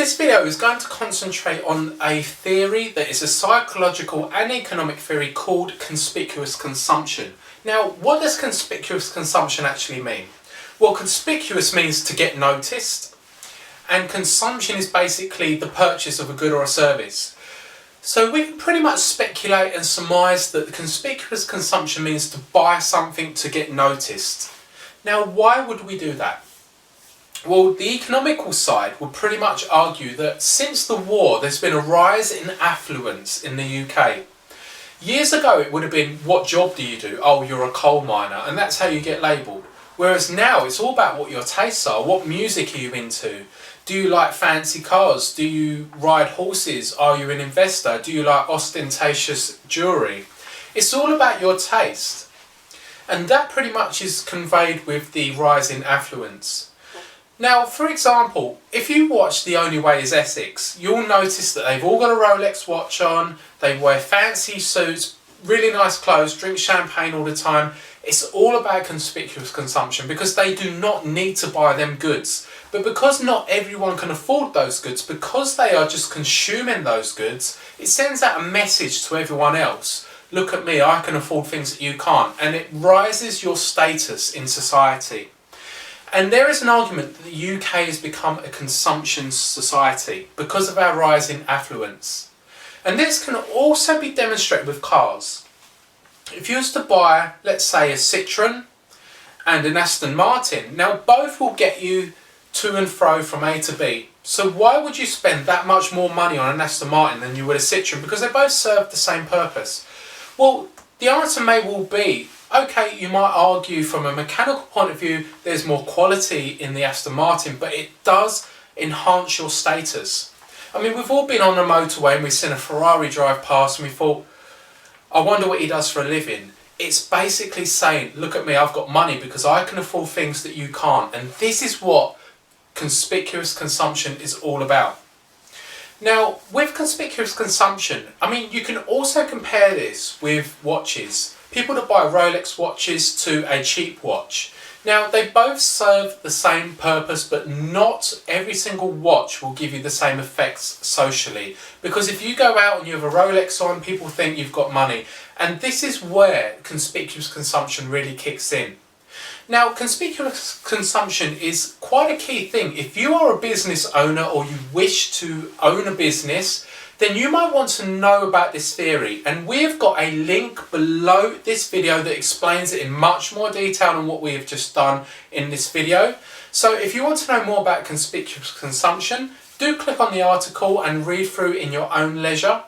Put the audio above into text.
This video is going to concentrate on a theory that is a psychological and economic theory called conspicuous consumption. Now, what does conspicuous consumption actually mean? Well, conspicuous means to get noticed, and consumption is basically the purchase of a good or a service. So we can pretty much speculate and surmise that conspicuous consumption means to buy something to get noticed. Now, why would we do that? Well, the economical side would pretty much argue that since the war there's been a rise in affluence in the UK. Years ago it would have been, what job do you do? Oh, you're a coal miner, and that's how you get labelled. Whereas now it's all about what your tastes are. What music are you into? Do you like fancy cars? Do you ride horses? Are you an investor? Do you like ostentatious jewellery? It's all about your taste. And that pretty much is conveyed with the rise in affluence. Now, for example, if you watch The Only Way is Essex, you'll notice that they've all got a Rolex watch on, they wear fancy suits, really nice clothes, drink champagne all the time. It's all about conspicuous consumption because they do not need to buy them goods. But because not everyone can afford those goods, because they are just consuming those goods, it sends out a message to everyone else. Look at me, I can afford things that you can't. And it rises your status in society. And there is an argument that the UK has become a consumption society because of our rise in affluence. And this can also be demonstrated with cars. If you was to buy, let's say, a Citroen and an Aston Martin, now both will get you to and fro from A to B. So why would you spend that much more money on an Aston Martin than you would a Citroen? Because they both serve the same purpose. Well, the answer may well be, okay, you might argue from a mechanical point of view there's more quality in the Aston Martin, but it does enhance your status. I mean, we've all been on a motorway and we've seen a Ferrari drive past and we thought, I wonder what he does for a living. It's basically saying, look at me, I've got money because I can afford things that you can't. And this is what conspicuous consumption is all about. Now, with conspicuous consumption, I mean, you can also compare this with watches. People that buy Rolex watches to a cheap watch. Now, they both serve the same purpose, but not every single watch will give you the same effects socially. Because if you go out and you have a Rolex on, people think you've got money. And this is where conspicuous consumption really kicks in. Now, conspicuous consumption is quite a key thing. If you are a business owner or you wish to own a business, then you might want to know about this theory. And we've got a link below this video that explains it in much more detail than what we have just done in this video. So if you want to know more about conspicuous consumption, do click on the article and read through in your own leisure.